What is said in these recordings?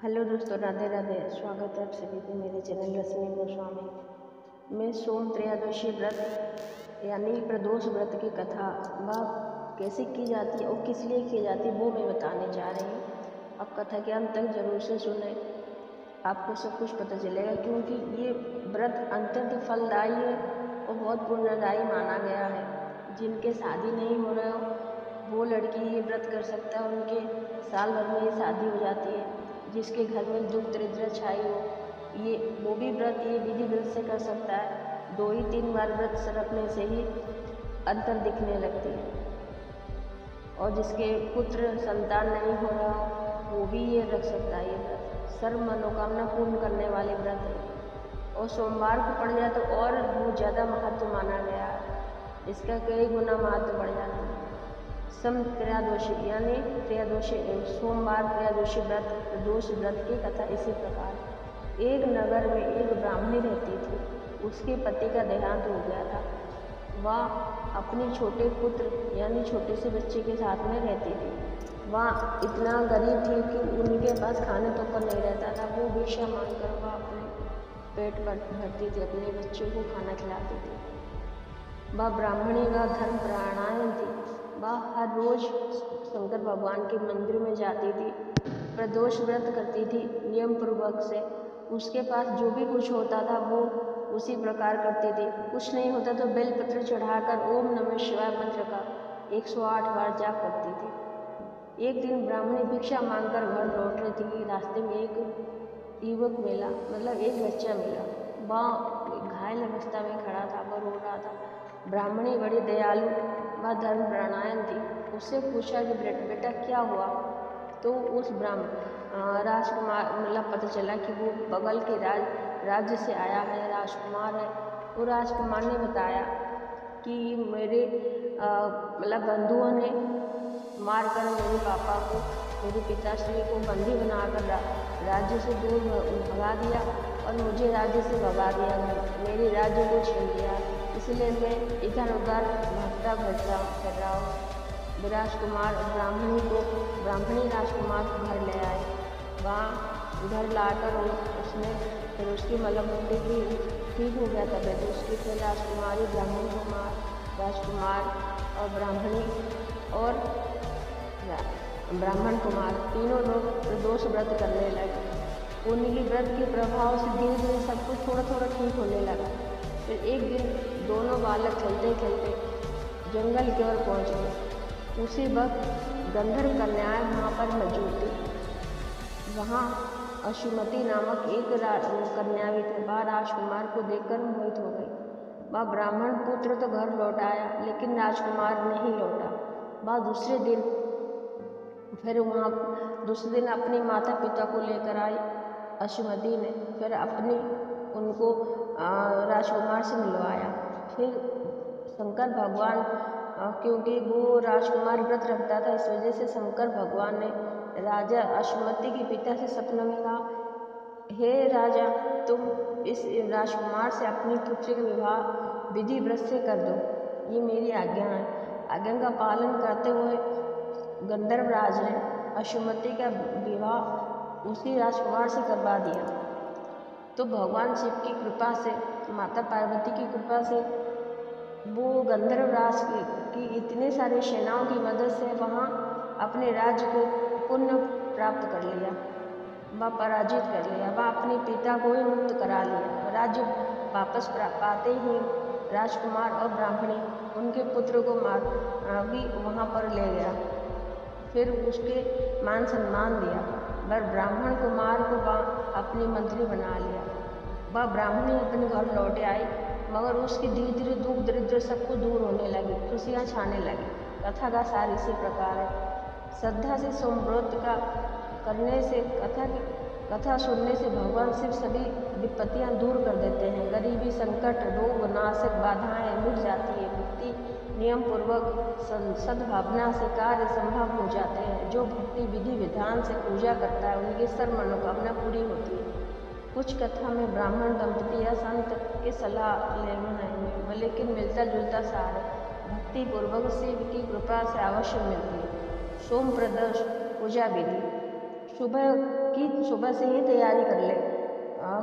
Hello दोस्तों, राधे राधे। स्वागत है आप सभी को मेरे चैनल रश्मि गोस्वामी में। सोम त्रयोदशी व्रत यानी प्रदोष व्रत की कथा वह कैसे की जाती है और किस लिए की जाती है वो मैं बताने जा रही हूँ। अब कथा के अंत तक जरूर से सुने, आपको सब कुछ पता चलेगा, क्योंकि ये व्रत अत्यंत फलदायी है और बहुत पुण्यदायी माना गया है। जिनके शादी नहीं हो रहे हो वो लड़की ये व्रत कर सकता है, उनके साल भर में ये शादी हो जाती है। जिसके घर में दुख दरिद्र छाई हो ये वो भी व्रत ये विधि व्रत से कर सकता है। 2 ही 3 बार व्रत रखने से ही अंतर दिखने लगती है। और जिसके पुत्र संतान नहीं हो रहा हो वो भी ये रख सकता है। ये व्रत सर्व मनोकामना पूर्ण करने वाले व्रत है और सोमवार को पड़ जाए तो और बहुत ज़्यादा महत्व माना गया है। इसका कई गुना महत्व बढ़ जाता है। सम त्रयोदशी यानी त्रयोदशी सोमवार त्रयोदशी व्रत प्रदोष व्रत की कथा इसी प्रकार। एक नगर में एक ब्राह्मणी रहती थी। उसके पति का देहांत हो गया था। वह अपने छोटे पुत्र यानी छोटे से बच्चे के साथ में रहती थी। वह इतना गरीब थी कि उनके पास खाने तो पर नहीं रहता था। वो भिक्षा मांगकर वह अपने पेट भरती थी, अपने बच्चों को खाना खिलाती थी। वह ब्राह्मणी का धर्म परायण थी। वह हर रोज शंकर भगवान के मंदिर में जाती थी, प्रदोष व्रत करती थी नियम पूर्वक से। उसके पास जो भी कुछ होता था वो उसी प्रकार करती थी। कुछ नहीं होता तो बेलपत्र चढ़ाकर ओम नमः शिवाय मंत्र का 108 बार जाप करती थी। एक दिन ब्राह्मणी भिक्षा मांगकर घर लौट रही थी। रास्ते में एक युवक मिला, मतलब एक बच्चा मिला। वह घायल अवस्था में खड़ा था, वह रो रहा था। ब्राह्मणी बड़ी दयालु व धर्म परायण थी। उससे पूछा कि बेटा क्या हुआ? तो उस राजकुमार मतलब पता चला कि वो बगल के राज्य से आया है, राजकुमार है। वो राजकुमार ने बताया कि मेरे मतलब बंधुओं ने मारकर मेरे पापा को, मेरे पिताश्री को बंदी बनाकर राज्य से दूर भगा दिया और मुझे राज्य से भगा दिया, मेरे राज्य को छीन लिया। इसलिए मैं इधर उधर भटका कर रहा हूँ। राजकुमार ब्राह्मणी राजकुमार को घर ले आए। वहाँ घर लाकर उसने फिर उसकी मलमूत्री की ठीक हो गया तबियत उसकी। फिर राजकुमार और ब्राह्मणी और ब्राह्मण कुमार तीनों लोग प्रदोष व्रत करने लगे। उनकी व्रत के प्रभाव से धीरे धीरे सब कुछ थोड़ा थोड़ा ठीक होने लगा। फिर एक दिन दोनों बालक खेलते खेलते जंगल की ओर पहुँच गए। उसी वक्त गंधर्व कन्याएं वहाँ पर मौजूद थी। वहाँ अशुमति नामक एक कन्या भी थी। वह राजकुमार को देखकर मोहित हो गई। वह ब्राह्मण पुत्र तो घर लौट आया लेकिन राजकुमार नहीं लौटा। वह दूसरे दिन अपनी माता पिता को लेकर आई। अशुमति ने फिर उनको राजकुमार से मिलवाया। फिर शंकर भगवान, क्योंकि वो राजकुमार व्रत रखता था, इस वजह से शंकर भगवान ने राजा अशुमति के पिता से सपने में कहा, हे राजा, तुम इस राजकुमार से अपनी पुत्री का विवाह विधि व्रत से कर दो। ये मेरी आज्ञा है। आज्ञा का पालन करते हुए गंधर्वराज ने अशुमति का विवाह उसी राजकुमार से करवा दिया। तो भगवान शिव की कृपा से, माता पार्वती की कृपा से वो गंधर्वराज की इतने सारे सेनाओं की मदद से वहाँ अपने राज्य को पुनः प्राप्त कर लिया, वह पराजित कर लिया। वह अपने पिता को ही मुक्त करा लिया। राज्य वापस पाते ही राजकुमार और ब्राह्मणी उनके पुत्र को भी वहाँ पर ले गया। फिर उसके मान सम्मान दिया। वह ब्राह्मण कुमार को वह अपनी मंत्री बना लिया। वह ब्राह्मणी अपने घर लौट आई, मगर उसकी धीरे धीरे दुख दरिद्र सबको दूर होने लगी, खुशियाँ छाने लगी। कथा का सार इसी प्रकार है। श्रद्धा से सोमव्रत का करने से कथा सुनने से भगवान शिव सभी विपत्तियाँ दूर कर देते हैं। गरीबी, संकट, रोग, नाशक बाधाएं मिट जाती है। भक्ति नियम पूर्वक सद्भावना से कार्य संभव हो जाते हैं। जो भक्ति विधि विधान से पूजा करता है उनकी सर्व मनोकामना पूरी होती है। कुछ कथा में ब्राह्मण दंपति या संत की सलाह लेना है, लेकिन मिलता जुलता सार है। भक्ति पूर्वक शिव की कृपा से अवश्य मिलती है। सोम प्रदोष पूजा विधि। सुबह की सुबह से ही तैयारी कर ले।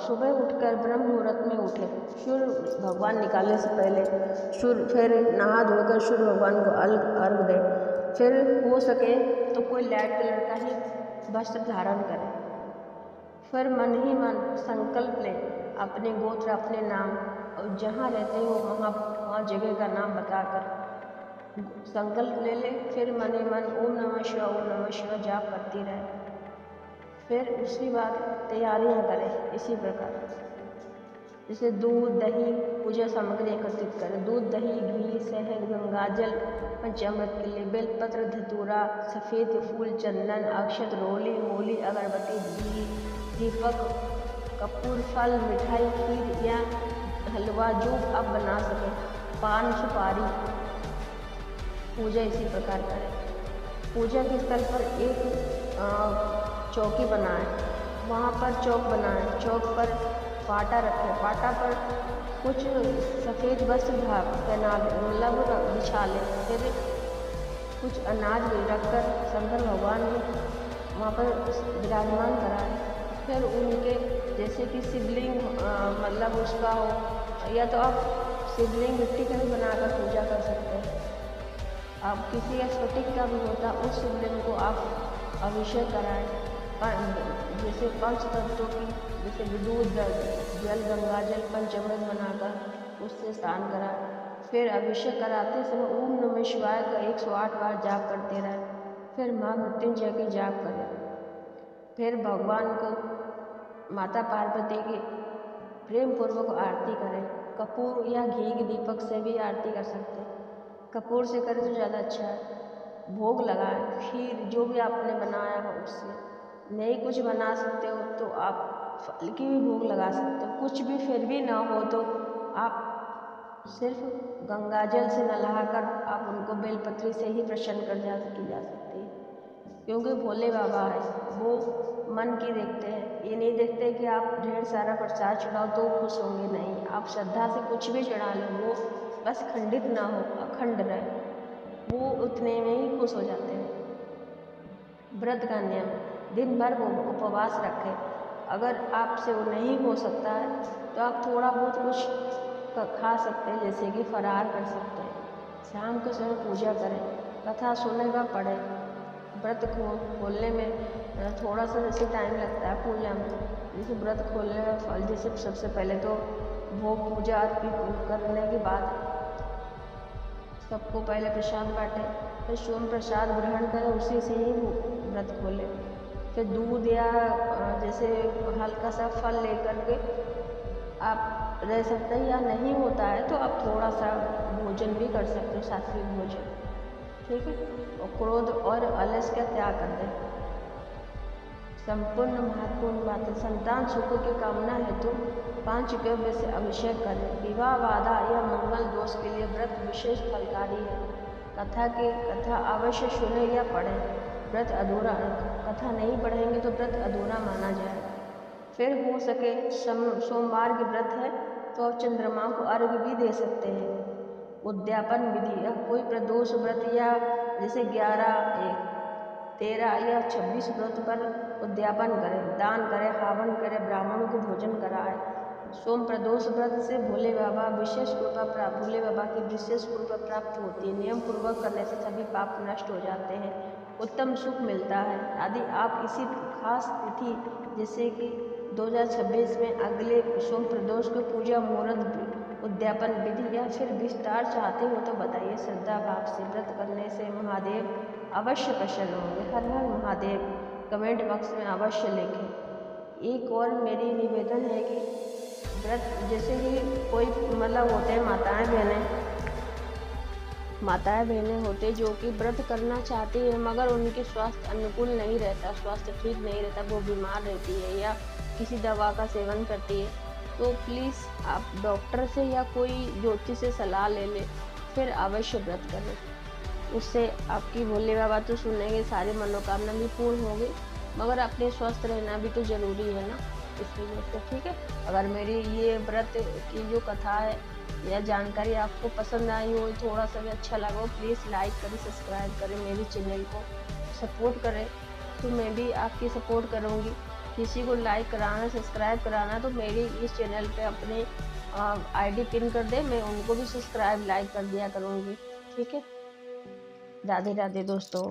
सुबह उठकर ब्रह्म मुहूर्त में उठे, सूर्य भगवान निकालने से पहले फिर नहा धोकर सूर्य भगवान को अर्घ दे। फिर हो सके तो कोई लाइट कलर का ही वस्त्र धारण करे। फिर मन ही मन संकल्प ले, अपने गोत्र, अपने नाम और जहाँ रहते हो वहाँ जगह का नाम बताकर संकल्प ले ले। फिर मन ही मन ओम नमः शिवाय जाप करती रहे। फिर उसके बाद तैयारियाँ करें इसी प्रकार, जैसे दूध, दही, पूजा सामग्री एकत्रित करें। दूध, दही, घी, शहद, गंगाजल, पंचामृत के लिए बेलपत्र, धतूरा, सफ़ेद फूल, चंदन, अक्षत, रोली, मूली, अगरबत्ती, घी, दीपक, कपूर, फल, मिठाई, खीर या हलवा जो आप बना सकें, पान, सुपारी। पूजा इसी प्रकार करें। पूजा के स्थल पर एक चौकी बनाएं, वहाँ पर चौक बनाएं। चौक पर पाटा रखें, पाटा पर कुछ सफ़ेद वस्त्र पहना लें, मतलब बिछा लें। फिर कुछ अनाज भी रखकर शंकर भगवान वहाँ पर विराजमान कराएं। फिर उनके जैसे कि शिवलिंग मतलब उसका हो, या तो आप शिवलिंग मिट्टी का भी बनाकर पूजा कर सकते हैं। आप किसी स्फटिक का भी होता, उस शिवलिंग को आप अभिषेक कराएं। जैसे पंच तत्वों की, जैसे दूध, जल, गंगाजल, पंचामृत बनाकर उससे स्नान कराएं। फिर अभिषेक कराते समय ओम नमः शिवाय का 108 बार जाप करते रहें। फिर माँ मृत्युंजय की जाप करें। फिर भगवान को, माता पार्वती की प्रेम पूर्वक आरती करें। कपूर या घी के दीपक से भी आरती कर सकते हैं, कपूर से करें तो ज़्यादा अच्छा है। भोग लगाएं, खीर जो भी आपने बनाया हो उससे। नहीं कुछ बना सकते हो तो आप फल की भी भोग लगा सकते हो। कुछ भी फिर भी ना हो तो आप सिर्फ गंगाजल से नहलाकर आप उनको बेलपत्री से ही प्रसन्न की जा सकती है, क्योंकि भोले बाबा है, वो मन की देखते हैं। ये नहीं देखते कि आप ढेर सारा प्रसाद चढ़ाओ तो खुश होंगे, नहीं, आप श्रद्धा से कुछ भी चढ़ा लो, वो बस खंडित ना हो, अखंड रहे, वो उतने में ही खुश हो जाते हैं। व्रत का नियम, दिन भर वो उपवास रखें। अगर आपसे वो नहीं हो सकता है तो आप थोड़ा बहुत कुछ खा सकते हैं, जैसे कि फरार कर सकते हैं। शाम को समय पूजा करें, कथा सुने व पढ़ें। व्रत खोलने में थोड़ा सा जैसे टाइम लगता है पूजा में, जैसे व्रत खोलने में फल, जैसे सबसे पहले तो भोग पूजा अर्पित करने के बाद सबको पहले प्रसाद बांटें, फिर सोम प्रसाद ग्रहण करें, उसी से ही व्रत खोलें। फिर दूध या जैसे हल्का सा फल लेकर के आप रह सकते हैं, या नहीं होता है तो आप थोड़ा सा भोजन भी कर सकते हो, सात्विक भोजन, ठीक है। और क्रोध और आलस का त्याग कर दें। संपूर्ण महत्वपूर्ण बातें, संतान सुख की कामना हेतु 5 गव्य से अभिषेक करें। विवाह, बाधा या मंगल दोष के लिए व्रत विशेष फलकारी है। कथा अवश्य सुने या पढ़ें। व्रत अधूरा, कथा नहीं पढ़ेंगे तो व्रत अधूरा माना जाएगा। फिर हो सके सोमवार की व्रत है तो आप चंद्रमा को अर्घ्य भी दे सकते हैं। उद्यापन विधि, या कोई प्रदोष व्रत या जैसे 11, 13 या 26 व्रत पर उद्यापन करें, दान करें, हवन करें, ब्राह्मणों को भोजन कराएं। सोम प्रदोष व्रत से भोले बाबा की विशेष कृपा प्राप्त होती है। नियम पूर्वक करने से सभी पाप नष्ट हो जाते हैं, उत्तम सुख मिलता है। यदि आप किसी खास तिथि जैसे कि 2026 में अगले सोम प्रदोष को पूजा मुहूर्त, उद्यापन विधि या फिर विस्तार चाहते हो तो बताइए। श्रद्धा भाव से व्रत करने से महादेव अवश्य प्रसन्न होंगे। हर हर महादेव कमेंट बॉक्स में अवश्य लिखें। एक और मेरी निवेदन है कि व्रत जैसे कि कोई मतलब होते हैं माताएं बहनें होते जो कि व्रत करना चाहती हैं, मगर उनके स्वास्थ्य अनुकूल नहीं रहता, स्वास्थ्य ठीक नहीं रहता, वो बीमार रहती है या किसी दवा का सेवन करती है, तो प्लीज़ आप डॉक्टर से या कोई ज्योतिष से सलाह ले लें, फिर अवश्य व्रत करें। उससे आपकी भोले बाबा तो सुनेंगे, सारी मनोकामना भी पूर्ण होगी, मगर अपने स्वस्थ रहना भी तो ज़रूरी है ना, इसलिए दोस्तों, ठीक है। अगर मेरी ये व्रत की जो कथा है या जानकारी आपको पसंद आई हो, थोड़ा सा भी अच्छा लगा हो, प्लीज़ लाइक करें, सब्सक्राइब करें, मेरे चैनल को सपोर्ट करें, तो मैं भी आपकी सपोर्ट करूँगी। किसी को लाइक कराना, सब्सक्राइब कराना तो मेरी इस चैनल पे अपने आईडी पिन कर दे, मैं उनको भी सब्सक्राइब लाइक कर दिया करूँगी। ठीक है, राधे राधे दोस्तों।